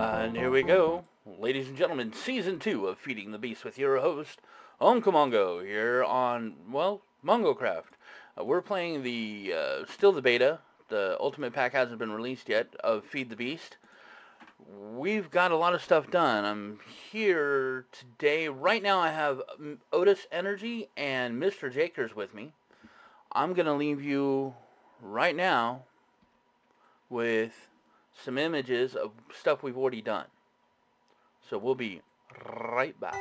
And here we go, ladies and gentlemen, Season 2 of Feeding the Beast with your host, Mongo, here on, well, MongoCraft. We're playing still the beta. The Ultimate Pack hasn't been released yet, of Feed the Beast. We've got a lot of stuff done. I'm here today. Right now I have Otis Energy and Mr. Jakers with me. I'm going to leave you right now with some images of stuff we've already done. So we'll be right back.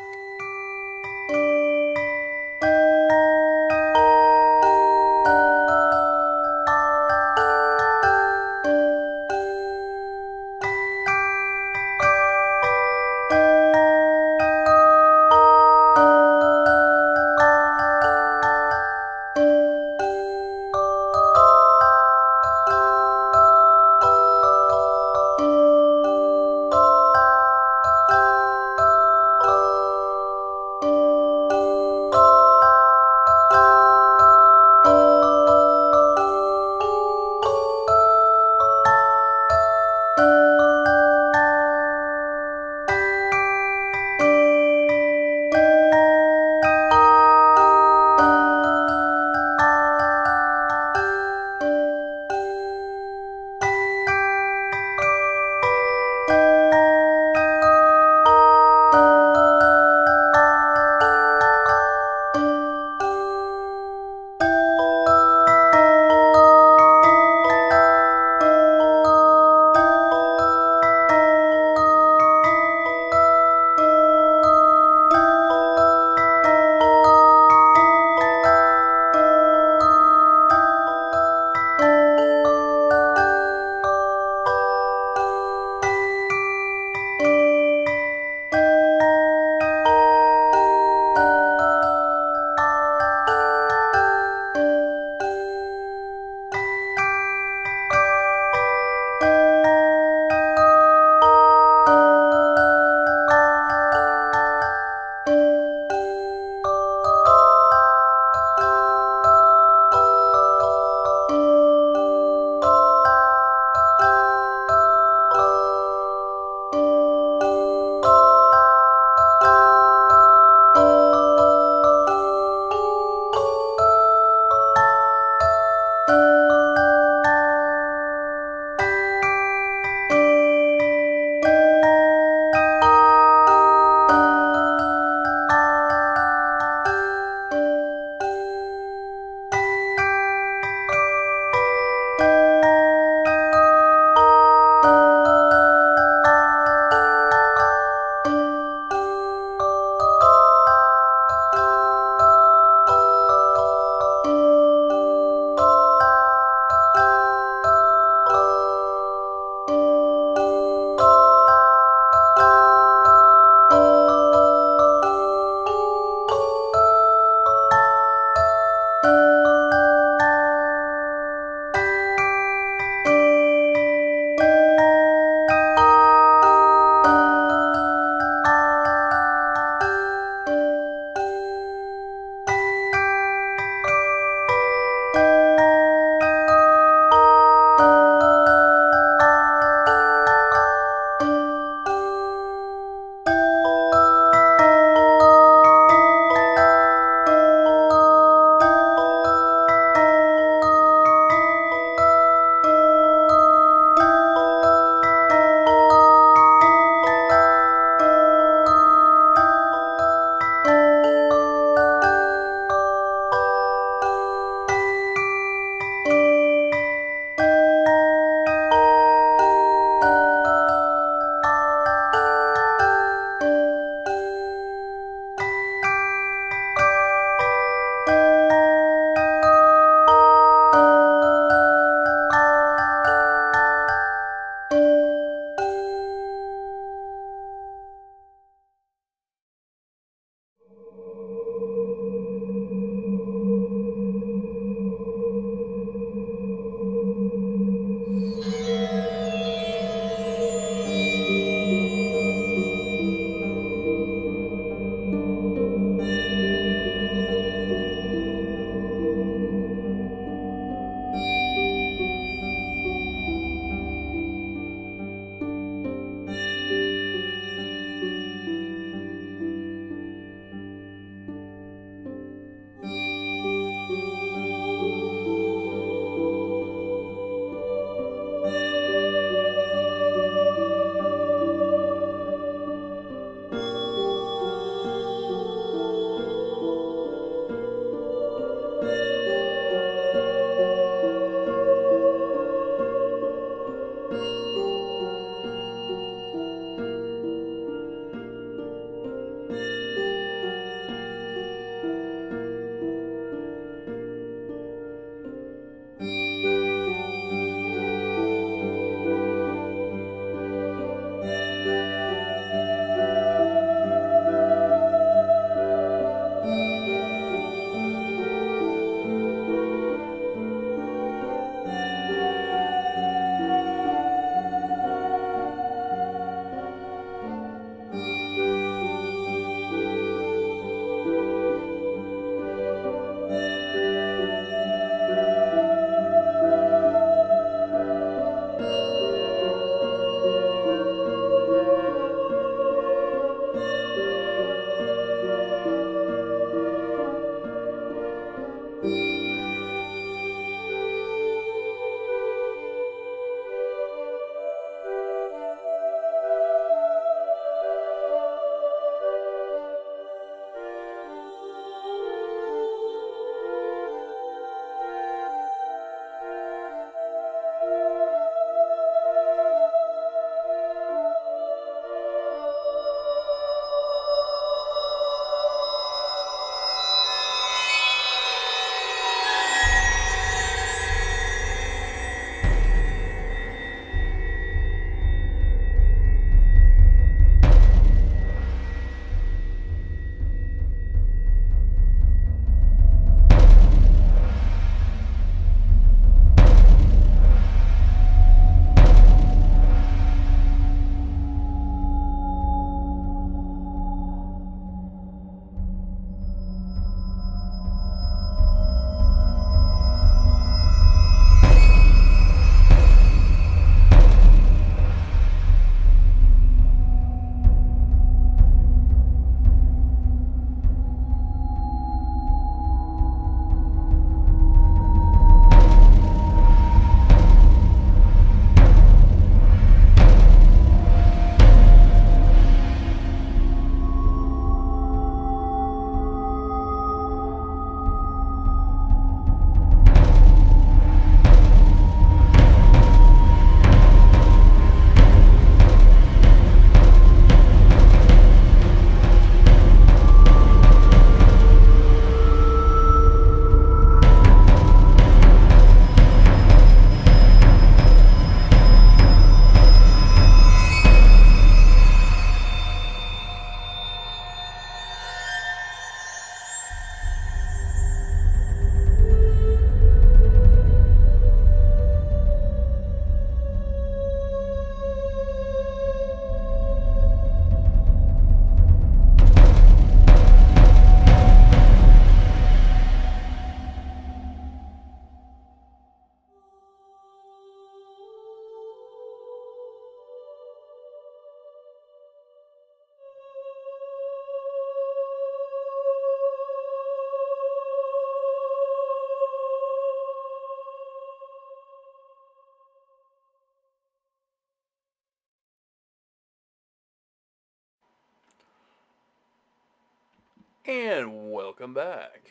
And welcome back.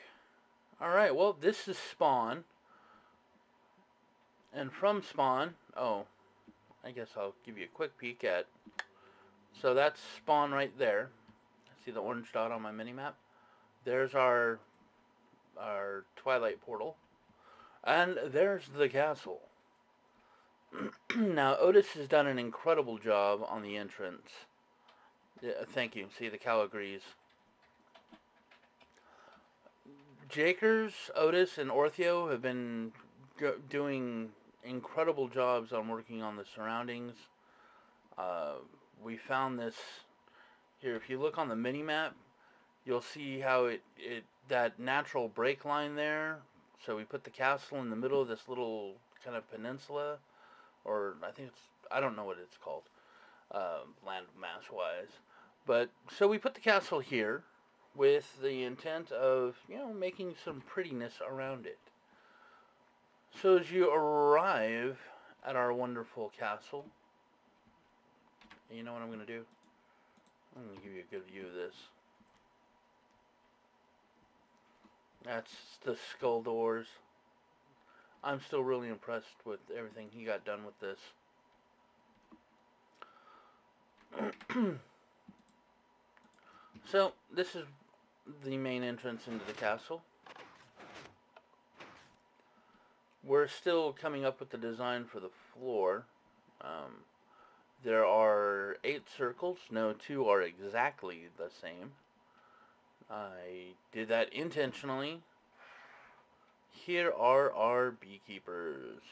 Alright, well, this is Spawn. And from Spawn, I guess I'll give you a quick peek at. So that's Spawn right there. See the orange dot on my mini-map? There's our Twilight portal. And there's the castle. Now, Otis has done an incredible job on the entrance. Yeah, thank you. See, the cow agrees. Jakers, Otis, and Ortheo have been doing incredible jobs on working on the surroundings. We found this here. If you look on the mini-map, you'll see how that natural break line there. So we put the castle in the middle of this little kind of peninsula, or I don't know what it's called, land mass wise. But so we put the castle here with the intent of, making some prettiness around it. So as you arrive at our wonderful castle, you know what I'm going to do? I'm going to give you a good view of this. That's the skull doors. I'm still really impressed with everything he got done with this. So, this is the main entrance into the castle. We're still coming up with the design for the floor. There are 8 circles. No, 2 are exactly the same. I did that intentionally. Here are our beekeepers.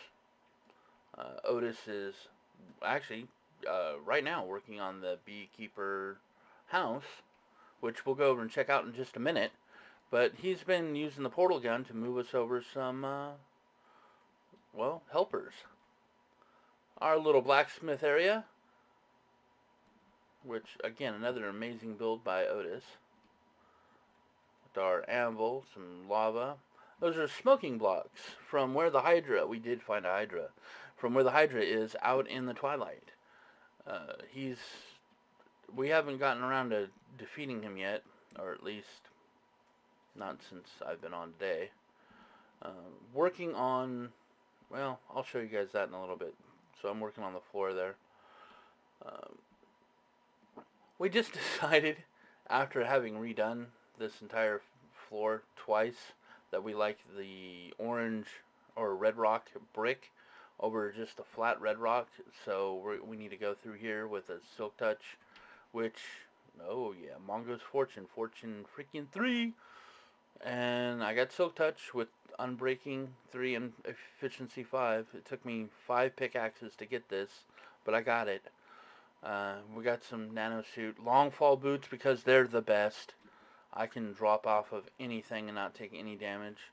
Otis is actually right now working on the beekeeper house, which we'll go over and check out in just a minute. But he's been using the portal gun to move us over some, helpers. Our little blacksmith area, which, again, another amazing build by Otis. With our anvil, some lava. Those are smoking blocks from where the Hydra, we did find a Hydra, from where the Hydra is out in the Twilight. We haven't gotten around to defeating him yet, or at least not since I've been on today. Working on, I'll show you guys that in a little bit. So I'm working on the floor there. We just decided, after having redone this entire floor twice, that we like the orange or red rock brick over just a flat red rock. So we need to go through here with a silk touch, which, Mongo's Fortune freaking 3. And I got silk touch with unbreaking 3 and efficiency 5. It took me 5 pickaxes to get this, but I got it. We got some nano suit long fall boots because they're the best. I can drop off of anything and not take any damage.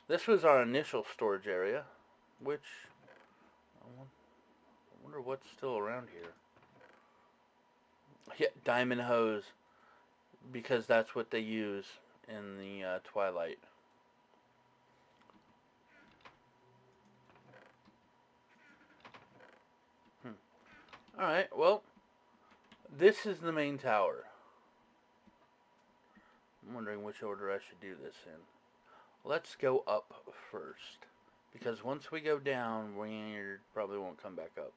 This was our initial storage area, which I wonder what's still around here. Yeah, diamond hose, because that's what they use in the Twilight. Alright, well, this is the main tower. I'm wondering which order I should do this in. Let's go up first, because once we go down, we probably won't come back up.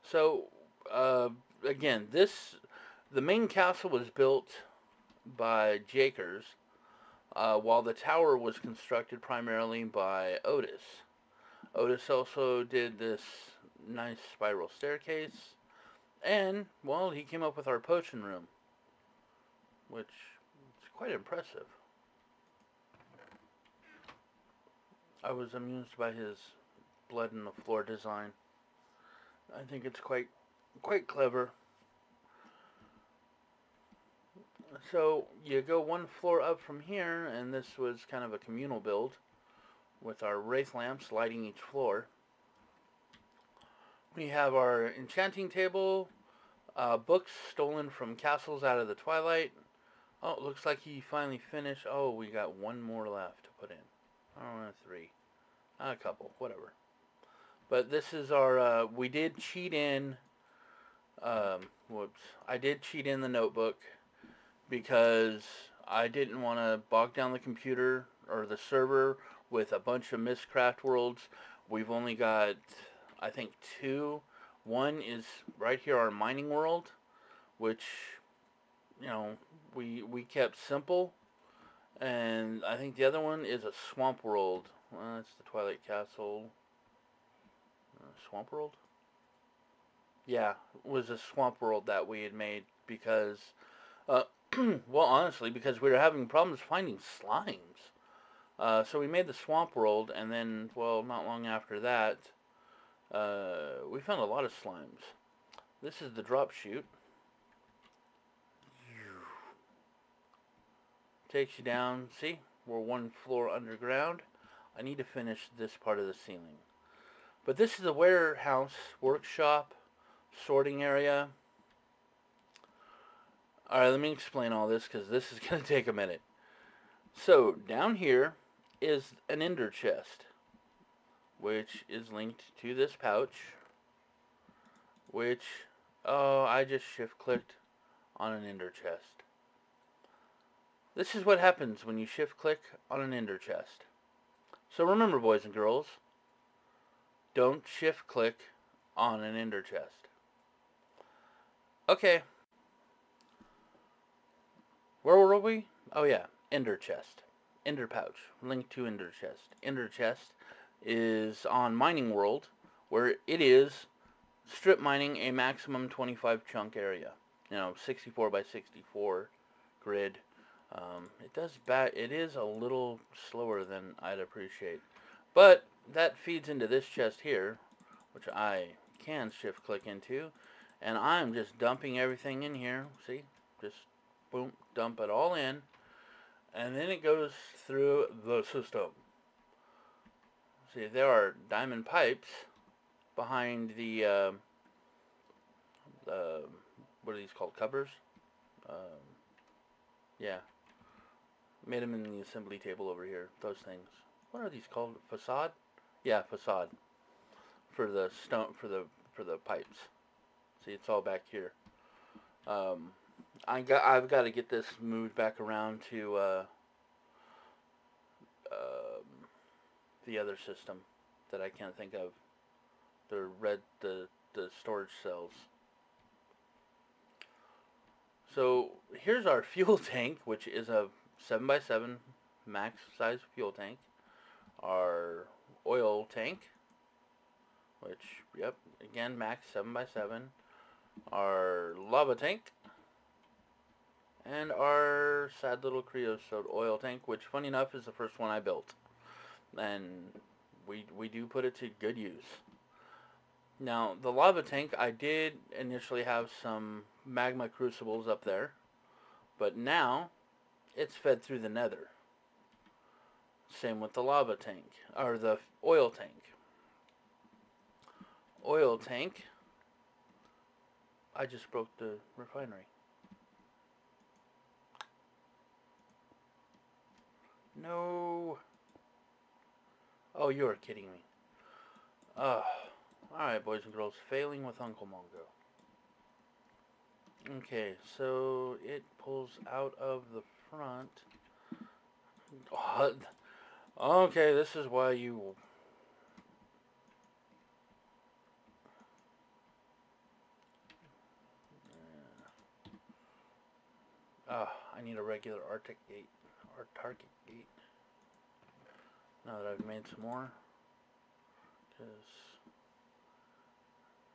So, again, the main castle was built by Jakers, while the tower was constructed primarily by Otis. Otis also did this nice spiral staircase, and, he came up with our potion room, which is quite impressive. I was amused by his blood in the floor design. I think it's quite clever. So you go one floor up from here, and this was kind of a communal build with our wraith lamps lighting each floor. We have our enchanting table, books stolen from castles out of the Twilight. Oh, it looks like he finally finished. Oh, we got one more left to put in. I don't know, 3. A couple, whatever. But this is our, we did cheat in, I did cheat in the notebook because I didn't want to bog down the computer or the server with a bunch of Mistcraft worlds. We've only got, I think, two. One is right here, our mining world, which, you know, we kept simple. And I think the other one is a swamp world. That's the Twilight Castle. Swamp world? Yeah, it was a swamp world that we had made because, well, honestly, because we were having problems finding slimes. So we made the swamp world, and then, well, not long after that, we found a lot of slimes. This is the drop chute. Takes you down. See, we're one floor underground. I need to finish this part of the ceiling. But this is a warehouse, workshop, sorting area. Alright, let me explain all this because this is going to take a minute. So, down here is an ender chest, which is linked to this pouch, which, oh, I just shift clicked on an ender chest. This is what happens when you shift click on an ender chest. So remember, boys and girls, don't shift click on an ender chest. Okay. Where were we? Oh yeah, ender chest. Ender pouch. Link to ender chest. Ender chest is on Mining World, where it is strip mining a maximum 25 chunk area. You know, 64 by 64 grid. It is a little slower than I'd appreciate. But that feeds into this chest here, which I can shift click into. And I'm just dumping everything in here. See? Just boom, dump it all in. And then it goes through the system. See, there are diamond pipes behind the, what are these called? Covers? Yeah. Made them in the assembly table over here. Those things. What are these called? Facade? Yeah, facade. For the stone, for the pipes. See, it's all back here. I've got to get this moved back around to the other system that I can't think of. The storage cells. So here's our fuel tank, which is a 7x7 max size fuel tank. Our oil tank, which, yep, again, max 7x7. Our lava tank. And our sad little creosote oil tank, which, funny enough, is the first one I built. And we do put it to good use. Now, the lava tank, I did initially have some magma crucibles up there. But now, it's fed through the nether. Same with the lava tank, or the oil tank. Oil tank, I just broke the refinery. No. Oh, you are kidding me. Alright, boys and girls, failing with Uncle Mongo. Okay, so it pulls out of the front. Oh, okay, this is why you... I need a regular Arctic gate. Or target gate. Now that I've made some more.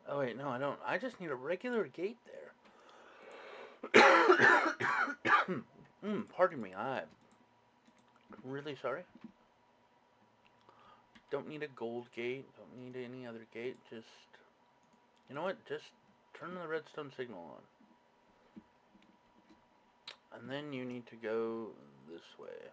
Oh wait, no I don't. I just need a regular gate there. Pardon me, I'm really sorry. Don't need a gold gate. Don't need any other gate. Just, you know what? Just turn the redstone signal on. And then you need to go this way.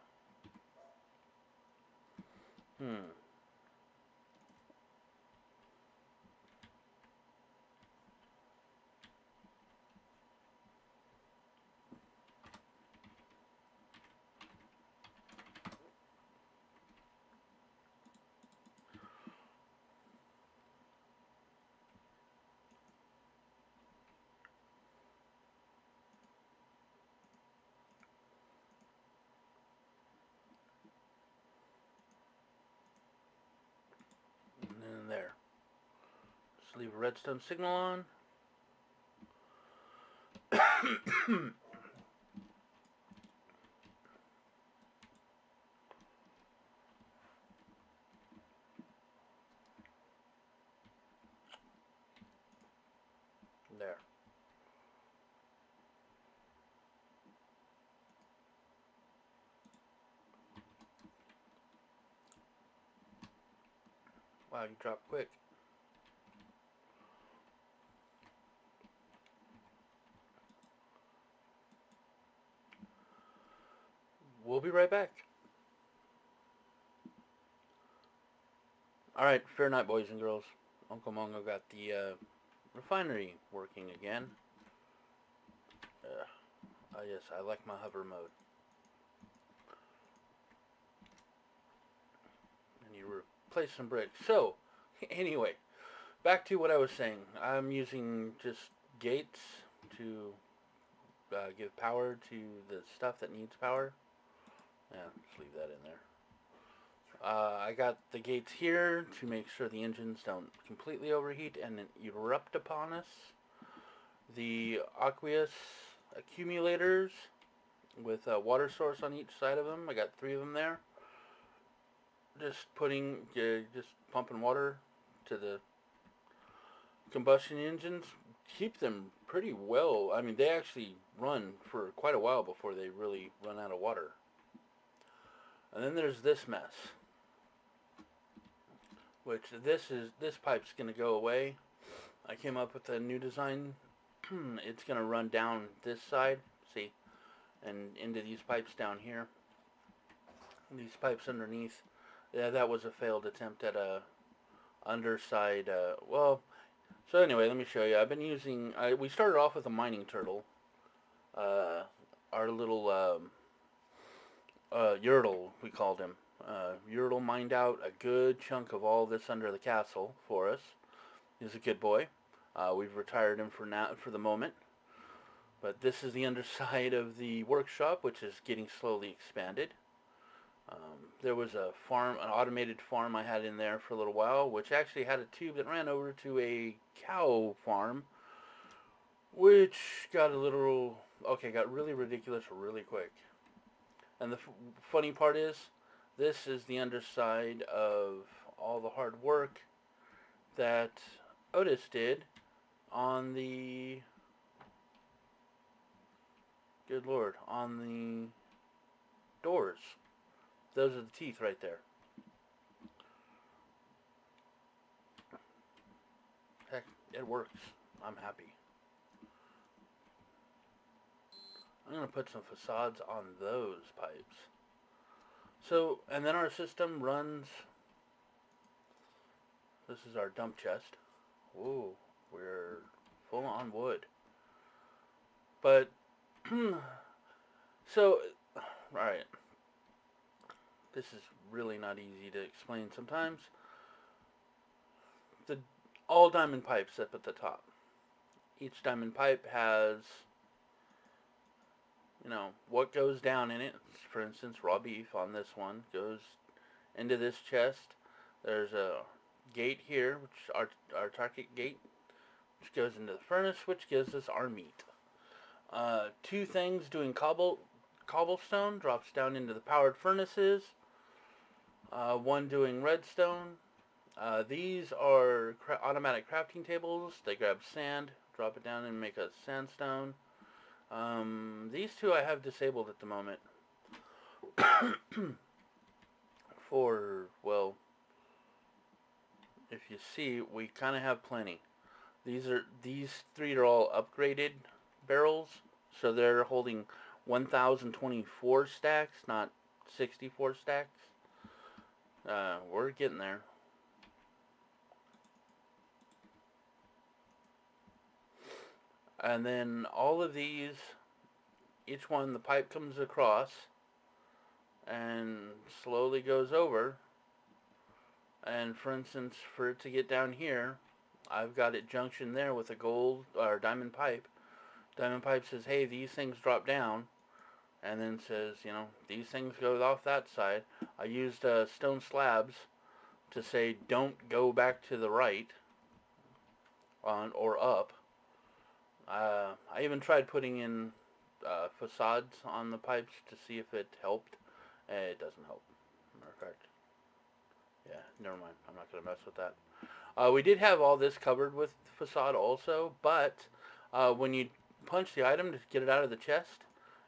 Leave a redstone signal on. There. Wow, you dropped quick. We'll be right back. Alright, fair night, boys and girls. Uncle Mongo got the refinery working again. Yes, I like my hover mode. And you replace some bricks. So, anyway, back to what I was saying. I'm using just gates to give power to the stuff that needs power. Yeah, just leave that in there. I got the gates here to make sure the engines don't completely overheat and erupt upon us. The aqueous accumulators with a water source on each side of them. I got 3 of them there. Just pumping water to the combustion engines. Keep them pretty well. I mean, they actually run for quite a while before they really run out of water. And then there's this mess, which this pipe's going to go away. I came up with a new design. It's going to run down this side, see, and into these pipes down here. These pipes underneath. Yeah, that was a failed attempt at a underside. So anyway, let me show you. I've been using. We started off with a mining turtle. Our little Yertle, we called him. Yertle mined out a good chunk of all this under the castle for us. He's a good boy. We've retired him for the moment. But this is the underside of the workshop, which is getting slowly expanded. There was an automated farm I had in there for a little while, which actually had a tube that ran over to a cow farm, which got really ridiculous really quick. And the funny part is, this is the underside of all the hard work that Otis did on the, good lord, on the doors. Those are the teeth right there. Heck, it works. I'm happy. I'm going to put some facades on those pipes. So, and then our system runs. This is our dump chest. Whoa, we're full on wood. But, so, alright. This is really not easy to explain sometimes. All diamond pipes up at the top. Each diamond pipe has, what goes down in it. For instance, raw beef on this one goes into this chest. There's a gate here, which our target gate, which goes into the furnace, which gives us our meat. 2 things doing cobblestone drops down into the powered furnaces. 1 doing redstone. These are automatic crafting tables. They grab sand, drop it down and make a sandstone. These 2 I have disabled at the moment. If you see, we kind of have plenty. These 3 are all upgraded barrels, so they're holding 1,024 stacks, not 64 stacks. We're getting there. And then all of these, each one, the pipe comes across and slowly goes over. And for instance, for it to get down here, I've got it junctioned there with a gold or diamond pipe. Diamond pipe says, hey, these things drop down. And then says, these things go off that side. I used stone slabs to say, don't go back to the right. on or up. I even tried putting in facades on the pipes to see if it helped. It doesn't help. Matter of fact, yeah, never mind. I'm not going to mess with that. We did have all this covered with facade also, but when you punch the item to get it out of the chest,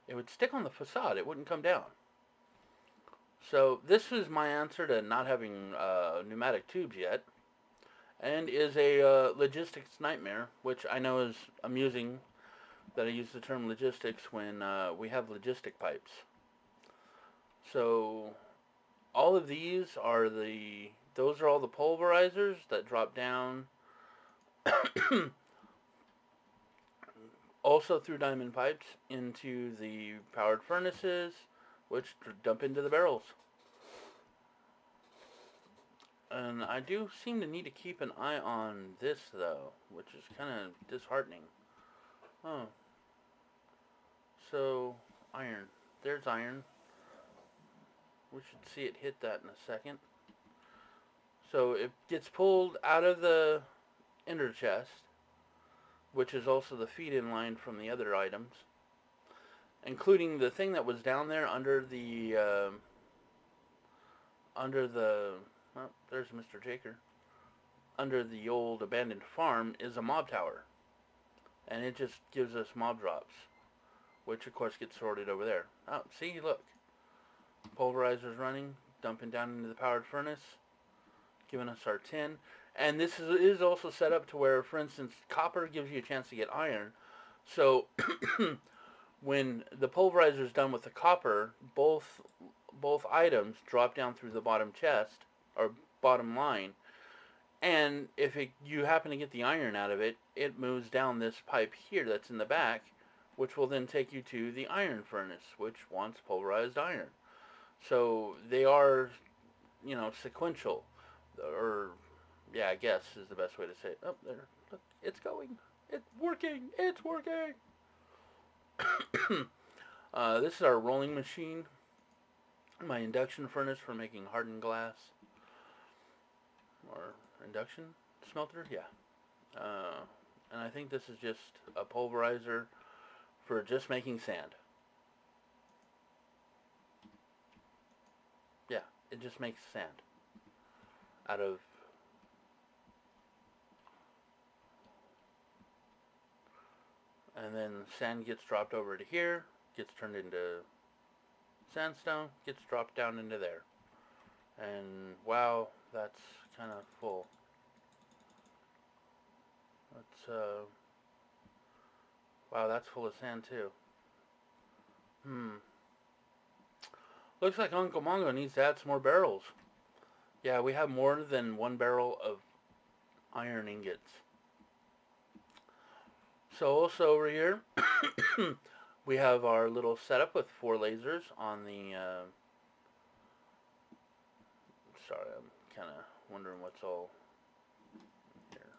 it would stick on the facade. It wouldn't come down. So this is my answer to not having pneumatic tubes yet, and is a logistics nightmare, which I know is amusing that I use the term logistics when we have logistic pipes. So all of these are those are all the pulverizers that drop down also through diamond pipes into the powered furnaces, which dump into the barrels. And I do seem to need to keep an eye on this, though, which is kind of disheartening. Oh. So, iron. There's iron. We should see it hit that in a second. So, it gets pulled out of the ender chest, which is also the feed-in line from the other items, including the thing that was down there under the, well, there's Mr. Jaker. Under the old abandoned farm is a mob tower. And it just gives us mob drops, which of course gets sorted over there. Oh, see, look. Pulverizer's running, dumping down into the powered furnace, giving us our tin. And this is also set up to where, for instance, copper gives you a chance to get iron. So when the pulverizer is done with the copper, both items drop down through the bottom chest, or bottom line, and if you happen to get the iron out of it, it moves down this pipe here that's in the back, which will then take you to the iron furnace, which wants pulverized iron. So they are, sequential, or yeah, I guess is the best way to say it. Oh, there, look, it's going, it's working. This is our rolling machine, my induction furnace for making hardened glass. Or induction smelter, yeah. And I think this is just a pulverizer for just making sand. Yeah, it just makes sand out of and then sand gets dropped over to here, gets turned into sandstone, gets dropped down into there. And wow, that's kind of full. Wow, that's full of sand too. Looks like Uncle Mongo needs to add some more barrels. Yeah, we have more than one barrel of iron ingots. So also over here, we have our little setup with 4 lasers on the, sorry, I'm kind of wondering what's all here.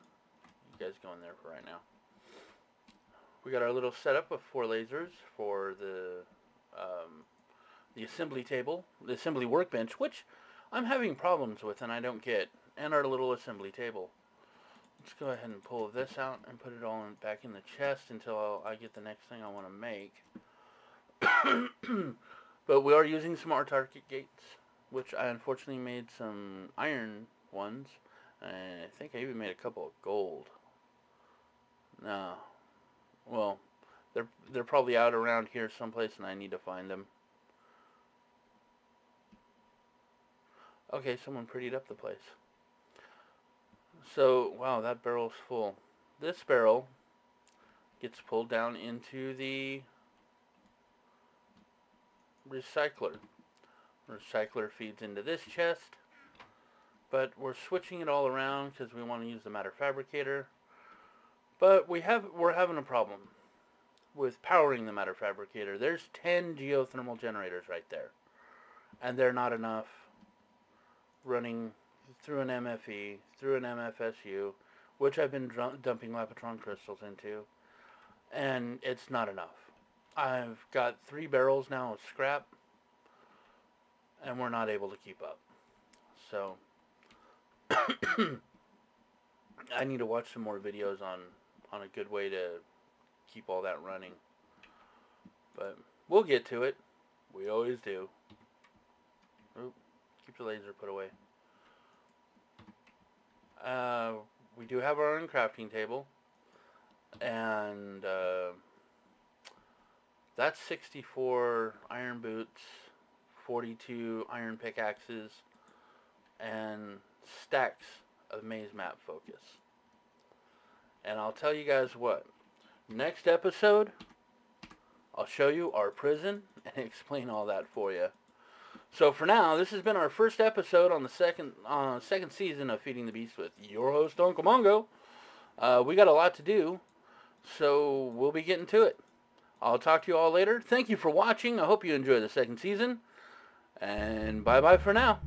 You guys go in there for right now. We got our little setup of 4 lasers for the assembly table, the assembly workbench, which I'm having problems with and I don't get, and our little assembly table. Let's go ahead and pull this out and put it all back in the chest until I get the next thing I want to make. But we are using some autarkic gates, which I unfortunately made some iron ones, and I think I even made a couple of gold. No. Well, they're probably out around here someplace and I need to find them. Okay, someone prettied up the place. So, wow, that barrel's full. This barrel gets pulled down into the recycler. Recycler feeds into this chest, but we're switching it all around because we want to use the matter fabricator. But we're having a problem with powering the matter fabricator. There's 10 geothermal generators right there, and they're not enough running through an MFE, through an MFSU, which I've been dumping Lapotron crystals into, and it's not enough. I've got 3 barrels now of scrap, and we're not able to keep up. So, I need to watch some more videos on a good way to keep all that running. But we'll get to it. We always do. Oop, keep the laser put away. We do have our own crafting table. And that's 64 iron boots, 42 iron pickaxes, and stacks of maze map focus. And I'll tell you guys what, next episode, I'll show you our prison and explain all that for you. So for now, this has been our first episode on the second season of Feeding the Beast with your host, Uncle Mongo. We got a lot to do, so we'll be getting to it. I'll talk to you all later. Thank you for watching. I hope you enjoy the second season. And bye-bye for now.